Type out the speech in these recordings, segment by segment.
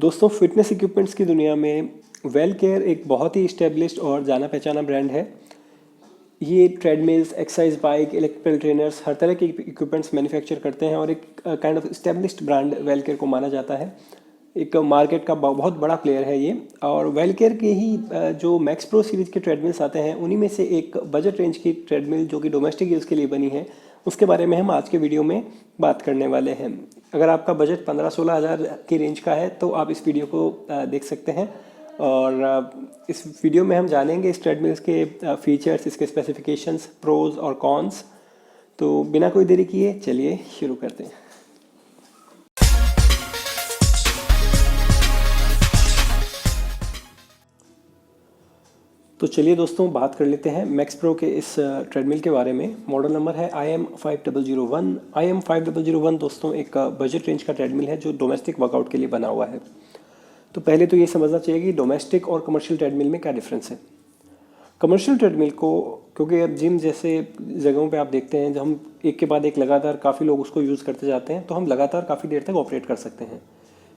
दोस्तों, fitness equipments की दुनिया में वेल केयर एक बहुत ही इस्टेब्लिश्ड और जाना पहचाना ब्रांड है। ये treadmills, exercise bike, electrical trainers, हर तरह के इक्विपमेंट्स मैन्युफैक्चर करते हैं और एक kind of established brand Well Care को माना जाता है। एक मार्केट का बहुत बड़ा प्लेयर है ये। और वेल केयर के ही जो मैक्स प्रो सीरीज़ के ट्रेडमिल्स आते हैं उन्हीं में से एक बजट रेंज की ट्रेडमिल जो कि डोमेस्टिक यूज़ के लिए बनी है, उसके बारे में हम आज के वीडियो में बात करने वाले हैं। अगर आपका बजट 15-16 हज़ार की रेंज का है तो आप इस वीडियो को देख सकते हैं। और इस वीडियो में हम जानेंगे इस ट्रेडमिल्स के फीचर्स, इसके स्पेसिफिकेशंस, प्रोज और कॉन्स। तो बिना कोई देरी किए चलिए शुरू करते हैं। तो चलिए दोस्तों, बात कर लेते हैं मैक्स प्रो के इस ट्रेडमिल के बारे में। मॉडल नंबर है IM5001। IM5001 दोस्तों एक बजट रेंज का ट्रेडमिल है जो डोमेस्टिक वर्कआउट के लिए बना हुआ है। तो पहले तो ये समझना चाहिए कि डोमेस्टिक और कमर्शियल ट्रेडमिल में क्या डिफरेंस है। कमर्शियल ट्रेडमिल को, क्योंकि अब जिम जैसे जगहों पे आप देखते हैं जब हम एक के बाद एक लगातार काफ़ी लोग उसको यूज़ करते जाते हैं तो हम लगातार काफ़ी देर तक ऑपरेट कर सकते हैं।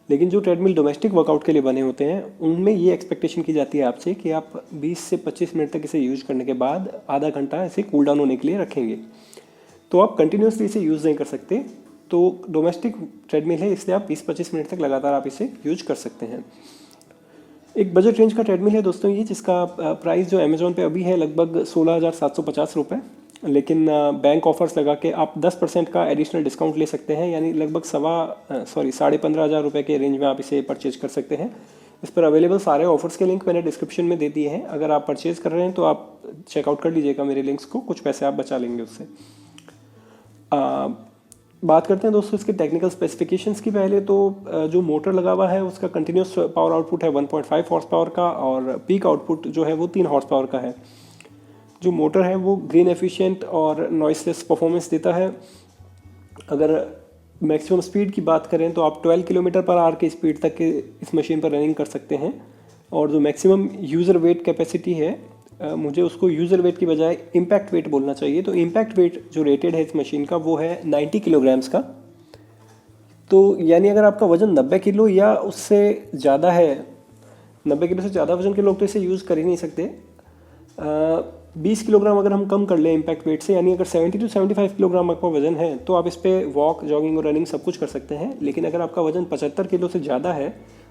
लेकिन जो ट्रेडमिल डोमेस्टिक वर्कआउट के लिए बने होते हैं उनमें ये एक्सपेक्टेशन की जाती है आपसे कि आप 20 से 25 मिनट तक इसे यूज़ करने के बाद आधा घंटा इसे कूल डाउन होने के लिए रखेंगे। तो आप कंटिन्यूसली इसे यूज़ नहीं कर सकते। तो डोमेस्टिक ट्रेडमिल है इसलिए आप 20-25 मिनट तक लगातार आप इसे यूज कर सकते हैं। एक बजट रेंज का ट्रेडमिल है दोस्तों ये, जिसका प्राइस जो अमेजोन पे अभी है लगभग 16,750 रुपये। लेकिन बैंक ऑफर्स लगा के आप 10% का एडिशनल डिस्काउंट ले सकते हैं, यानी लगभग 15,500 रुपये के रेंज में आप इसे परचेज कर सकते हैं। इस पर अवेलेबल सारे ऑफर्स के लिंक मैंने डिस्क्रिप्शन में दे दिए हैं। अगर आप परचेज कर रहे हैं तो आप चेकआउट कर लीजिएगा मेरे लिंक्स को, कुछ पैसे आप बचा लेंगे उससे। बात करते हैं दोस्तों इसके टेक्निकल स्पेसिफिकेशंस की। पहले तो जो मोटर लगा हुआ है उसका कंटिन्यूस पावर आउटपुट है 1.5 हॉर्स पावर का और पीक आउटपुट जो है वो 3 हॉर्स पावर का है। जो मोटर है वो ग्रीन एफिशिएंट और नॉइसलेस परफॉर्मेंस देता है। अगर मैक्सिमम स्पीड की बात करें तो आप 12 किलोमीटर पर आवर की स्पीड तक के इस मशीन पर रनिंग कर सकते हैं। और जो मैक्सिमम यूज़र वेट कैपेसिटी है, मुझे उसको यूज़र वेट की बजाय इम्पैक्ट वेट बोलना चाहिए, तो इम्पैक्ट वेट जो रेटेड है इस मशीन का वो है 90 किलोग्राम्स का। तो यानी अगर आपका वज़न 90 किलो या उससे ज़्यादा है, 90 किलो से ज़्यादा वज़न के लोग तो इसे यूज़ कर ही नहीं सकते। 20 किलोग्राम अगर हम कम कर लें इम्पैक्ट वेट से, यानी अगर 70 to 75 किलोग्राम आपका वज़न है तो आप इस पर वॉक, जॉगिंग और रनिंग सब कुछ कर सकते हैं। लेकिन अगर आपका वज़न 75 किलो से ज़्यादा है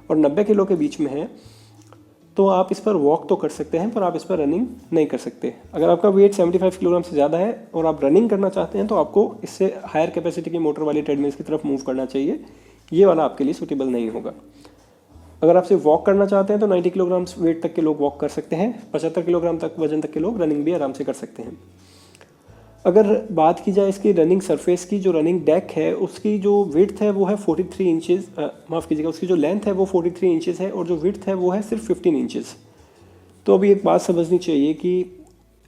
और 90 किलो के बीच में है तो आप इस पर वॉक तो कर सकते हैं पर आप इस पर रनिंग नहीं कर सकते। अगर आपका वेट 75 किलोग्राम से ज़्यादा है और आप रनिंग करना चाहते हैं तो आपको इससे हायर कैपेसिटी की मोटर वाली ट्रेडमिल्स की तरफ मूव करना चाहिए। ये वाला आपके लिए सूटेबल नहीं होगा। अगर आप सिर्फ वॉक करना चाहते हैं तो 90 किलोग्राम वेट तक के लोग वॉक कर सकते हैं, 75 किलोग्राम तक वजन तक के लोग रनिंग भी आराम से कर सकते हैं। अगर बात की जाए इसकी रनिंग सरफेस की, जो रनिंग डेक है उसकी जो विड्थ है वो है 43 इंचज़, माफ़ कीजिएगा, उसकी जो लेंथ है वो 43 इंचज़ है और जो विड्थ है वो है सिर्फ 15 इंचज़। तो अभी एक बात समझनी चाहिए कि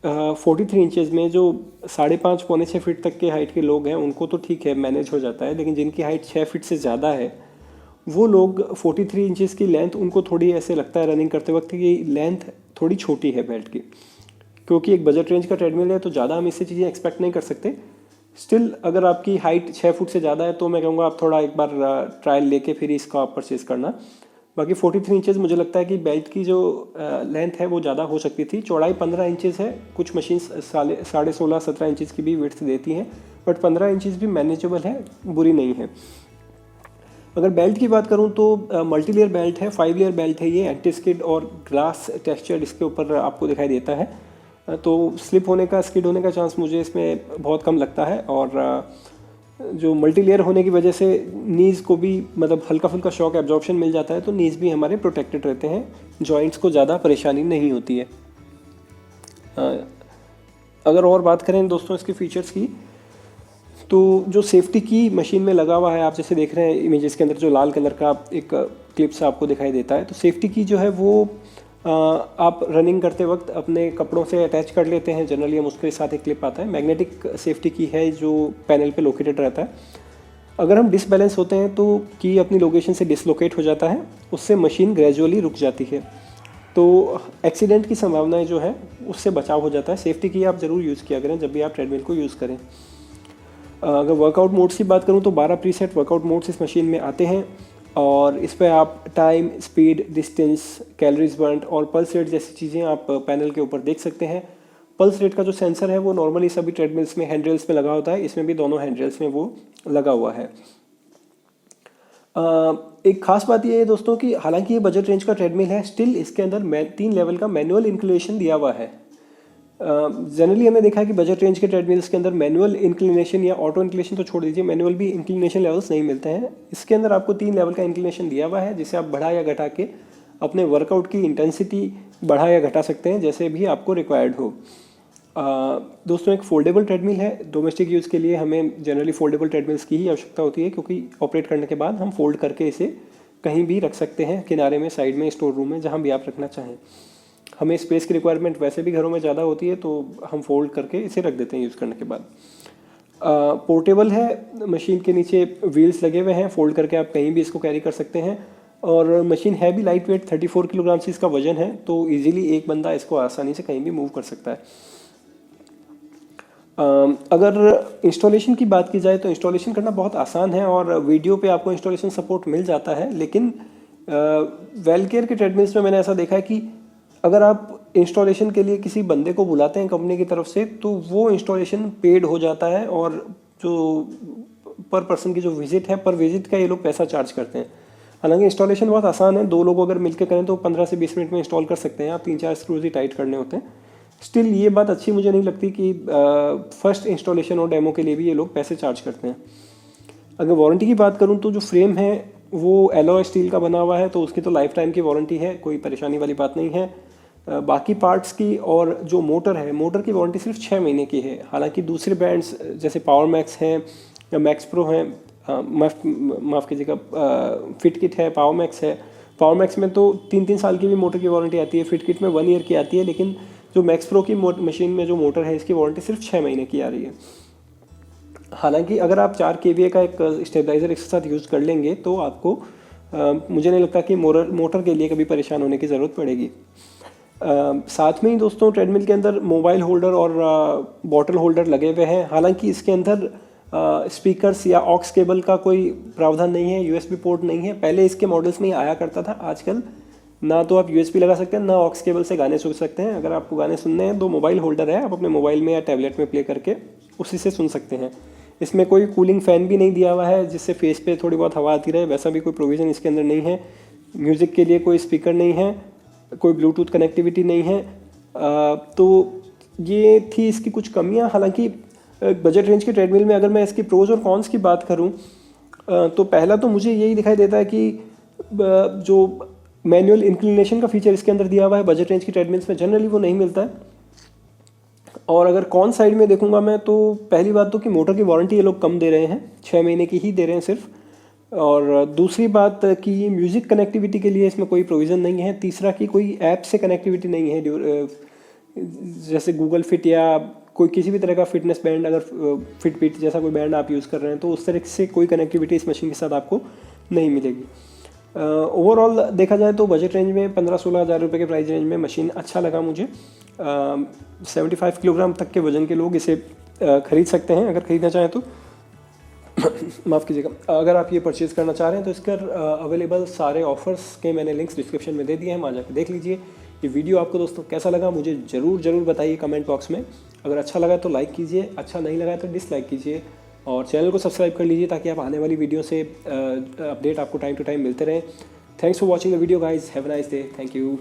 43 इंचज़ में जो 5.5 पौने 6 फीट तक के हाइट के लोग हैं उनको तो ठीक है, मैनेज हो जाता है। लेकिन जिनकी हाइट 6 फीट से ज़्यादा है वो लोग 43 इंचज़ की लेंथ, उनको थोड़ी ऐसे लगता है रनिंग करते वक्त कि लेंथ थोड़ी छोटी है बेल्ट की। क्योंकि एक बजट रेंज का ट्रेडमिल है तो ज़्यादा हम इससे चीज़ें एक्सपेक्ट नहीं कर सकते। स्टिल अगर आपकी हाइट 6 फुट से ज़्यादा है तो मैं कहूँगा आप थोड़ा एक बार ट्रायल लेके फिर इसका आप परचेज करना। बाकी 43 इंचज़ मुझे लगता है कि बेल्ट की जो लेंथ है वो ज़्यादा हो सकती थी। चौड़ाई 15 इंचज़ है, कुछ मशीन 16.5-17 इंचज़ की भी विड्थ देती हैं, बट 15 इंचज़ भी मैनेजेबल है, बुरी नहीं है। अगर बेल्ट की बात करूं तो मल्टी लेयर बेल्ट है, 5 लेयर बेल्ट है ये। एंटी स्किड और ग्लास टेक्सचर इसके ऊपर आपको दिखाई देता है, तो स्लिप होने का, स्किड होने का चांस मुझे इसमें बहुत कम लगता है। और जो मल्टी लेयर होने की वजह से नीज़ को भी मतलब हल्का फुल्का शॉक एब्जॉर्प्शन मिल जाता है, तो नीज़ भी हमारे प्रोटेक्टेड रहते हैं, जॉइंट्स को ज़्यादा परेशानी नहीं होती है। अगर और बात करें दोस्तों इसके फीचर्स की, तो जो सेफ्टी की मशीन में लगा हुआ है, आप जैसे देख रहे हैं इमेजेस के अंदर जो लाल कलर का एक क्लिप्स आपको दिखाई देता है, तो सेफ्टी की जो है वो आप रनिंग करते वक्त अपने कपड़ों से अटैच कर लेते हैं। जनरली हम उसके साथ एक क्लिप आता है, मैग्नेटिक सेफ्टी की है जो पैनल पे लोकेटेड रहता है। अगर हम डिसबैलेंस होते हैं तो की अपनी लोकेशन से डिसलोकेट हो जाता है, उससे मशीन ग्रेजुअली रुक जाती है, तो एक्सीडेंट की संभावनाएं जो है उससे बचाव हो जाता है। सेफ्टी की आप ज़रूर यूज़ किया करें जब भी आप ट्रेडमिल को यूज़ करें। अगर वर्कआउट मोड्स की बात करूं तो 12 प्रीसेट वर्कआउट मोड्स इस मशीन में आते हैं। और इस पर आप time, speed, distance, calories burn और पल्स रेट जैसी चीज़ें आप पैनल के ऊपर देख सकते हैं। पल्स रेट का जो सेंसर है वो नॉर्मली सभी ट्रेडमिल्स में हैंड रेल्स में लगा होता है, इसमें भी दोनों हैंड रेल्स में वो लगा हुआ है। एक खास बात ये है दोस्तों कि हालांकि ये बजट रेंज का ट्रेडमिल है, स्टिल इसके अंदर 3 लेवल का मैनुअल इंक्लिनेशन दिया हुआ है। जनरली हमने देखा है कि बजट रेंज के ट्रेडमिल्स के अंदर मैनुअल इंक्लिनेशन या ऑटो इंक्लिनेशन तो छोड़ दीजिए, मैनुअल भी इंक्लिनेशन लेवल्स नहीं मिलते हैं। इसके अंदर आपको 3 लेवल का इंक्लिनेशन दिया हुआ है, जिसे आप बढ़ा या घटा के अपने वर्कआउट की इंटेंसिटी बढ़ा या घटा सकते हैं जैसे भी आपको रिक्वायर्ड हो। दोस्तों एक फोल्डेबल ट्रेडमिल है। डोमेस्टिक यूज़ के लिए हमें जनरली फोल्डेबल ट्रेडमिल्स की ही आवश्यकता होती है, क्योंकि ऑपरेट करने के बाद हम फोल्ड करके इसे कहीं भी रख सकते हैं, किनारे में, साइड में, स्टोर रूम में, जहाँ भी आप रखना चाहें। हमें स्पेस की रिक्वायरमेंट वैसे भी घरों में ज़्यादा होती है, तो हम फोल्ड करके इसे रख देते हैं यूज़ करने के बाद। पोर्टेबल है, मशीन के नीचे व्हील्स लगे हुए हैं, फोल्ड करके आप कहीं भी इसको कैरी कर सकते हैं। और मशीन है भी लाइट वेट, 34 किलोग्राम से इसका वजन है, तो ईजिली एक बंदा इसको आसानी से कहीं भी मूव कर सकता है। अगर इंस्टॉलेशन की बात की जाए तो इंस्टॉलेशन करना बहुत आसान है और वीडियो पे आपको इंस्टॉलेशन सपोर्ट मिल जाता है, लेकिन वेलकेयर के ट्रेडमिल्स में मैंने ऐसा देखा है कि अगर आप इंस्टॉलेशन के लिए किसी बंदे को बुलाते हैं कंपनी की तरफ से, तो वो इंस्टॉलेशन पेड हो जाता है और जो पर पर्सन की जो विजिट है, पर विजिट का ये लोग पैसा चार्ज करते हैं। हालांकि इंस्टॉलेशन बहुत आसान है, 2 लोग अगर मिलकर करें तो 15 से 20 मिनट में इंस्टॉल कर सकते हैं आप, 3-4 स्क्रूज ही टाइट करने होते हैं। स्टिल ये बात अच्छी मुझे नहीं लगती कि फर्स्ट इंस्टॉलेशन और डेमो के लिए भी ये लोग पैसे चार्ज करते हैं। अगर वारंटी की बात करूं तो जो फ्रेम है वो एलॉय स्टील का बना हुआ है, तो उसकी तो लाइफ टाइम की वारंटी है, कोई परेशानी वाली बात नहीं है। बाकी पार्ट्स की और जो मोटर है, मोटर की वारंटी सिर्फ 6 महीने की है। हालांकि दूसरे ब्रांड्स जैसे पावर मैक्स हैं या मैक्स प्रो हैं, माफ़ कीजिएगा, फिट किट है, पावर मैक्स है। पावर मैक्स में तो 3-3 साल की भी मोटर की वारंटी आती है, फिट किट में 1 ईयर की आती है, लेकिन जो मैक्स प्रो की मशीन में जो मोटर है इसकी वारंटी सिर्फ 6 महीने की आ रही है। हालांकि अगर आप 4 kVA का एक स्टेबलाइज़र एक साथ यूज़ कर लेंगे तो आपको मुझे नहीं लगता कि मोटर के लिए कभी परेशान होने की ज़रूरत पड़ेगी। साथ में ही दोस्तों ट्रेडमिल के अंदर मोबाइल होल्डर और बॉटल होल्डर लगे हुए हैं। हालांकि इसके अंदर स्पीकर्स या ऑक्स केबल का कोई प्रावधान नहीं है, यूएसबी पोर्ट नहीं है। पहले इसके मॉडल्स में ही आया करता था, आजकल ना तो आप यूएसबी लगा सकते हैं ना ऑक्स केबल से गाने सुन सकते हैं। अगर आपको गाने सुनने हैं तो मोबाइल होल्डर है, आप अपने मोबाइल में या टैबलेट में प्ले करके उसी से सुन सकते हैं। इसमें कोई कूलिंग फ़ैन भी नहीं दिया हुआ है जिससे फेस पे थोड़ी बहुत हवा आती रहे, वैसा भी कोई प्रोविज़न इसके अंदर नहीं है। म्यूज़िक के लिए कोई स्पीकर नहीं है, कोई ब्लूटूथ कनेक्टिविटी नहीं है। तो ये थी इसकी कुछ कमियां। हालांकि बजट रेंज के ट्रेडमिल में अगर मैं इसकी प्रोज और कॉन्स की बात करूं तो पहला तो मुझे यही दिखाई देता है कि जो मैनुअल इंक्लिनेशन का फीचर इसके अंदर दिया हुआ है बजट रेंज की ट्रेडमिल्स में जनरली वो नहीं मिलता है। और अगर कौन साइड में देखूंगा मैं, तो पहली बात तो कि मोटर की वारंटी ये लोग कम दे रहे हैं, 6 महीने की ही दे रहे हैं सिर्फ। और दूसरी बात कि म्यूज़िक कनेक्टिविटी के लिए इसमें कोई प्रोविज़न नहीं है। तीसरा कि कोई ऐप से कनेक्टिविटी नहीं है, जैसे गूगल फिट या कोई किसी भी तरह का फिटनेस बैंड, अगर फिटबिट जैसा कोई बैंड आप यूज़ कर रहे हैं तो उस तरह से कोई कनेक्टिविटी इस मशीन के साथ आपको नहीं मिलेगी। ओवरऑल देखा जाए तो बजट रेंज में 15-16 हज़ार रुपये के प्राइस रेंज में मशीन अच्छा लगा मुझे। 75 किलोग्राम तक के वजन के लोग इसे खरीद सकते हैं अगर खरीदना चाहें तो। माफ़ कीजिएगा, अगर आप ये परचेज़ करना चाह रहे हैं तो इसका अवेलेबल सारे ऑफर्स के मैंने लिंक्स डिस्क्रिप्शन में दे दिए हैं, वहाँ जाकर देख लीजिए। ये वीडियो आपको दोस्तों कैसा लगा मुझे ज़रूर बताइए कमेंट बॉक्स में। अगर अच्छा लगा तो लाइक कीजिए, अच्छा नहीं लगा तो डिसलाइक कीजिए, और चैनल को सब्सक्राइब कर लीजिए ताकि आप आने वाली वीडियो से अपडेट आपको टाइम टू टाइम मिलते रहें। Thanks for watching the video guys, have a nice day, thank you.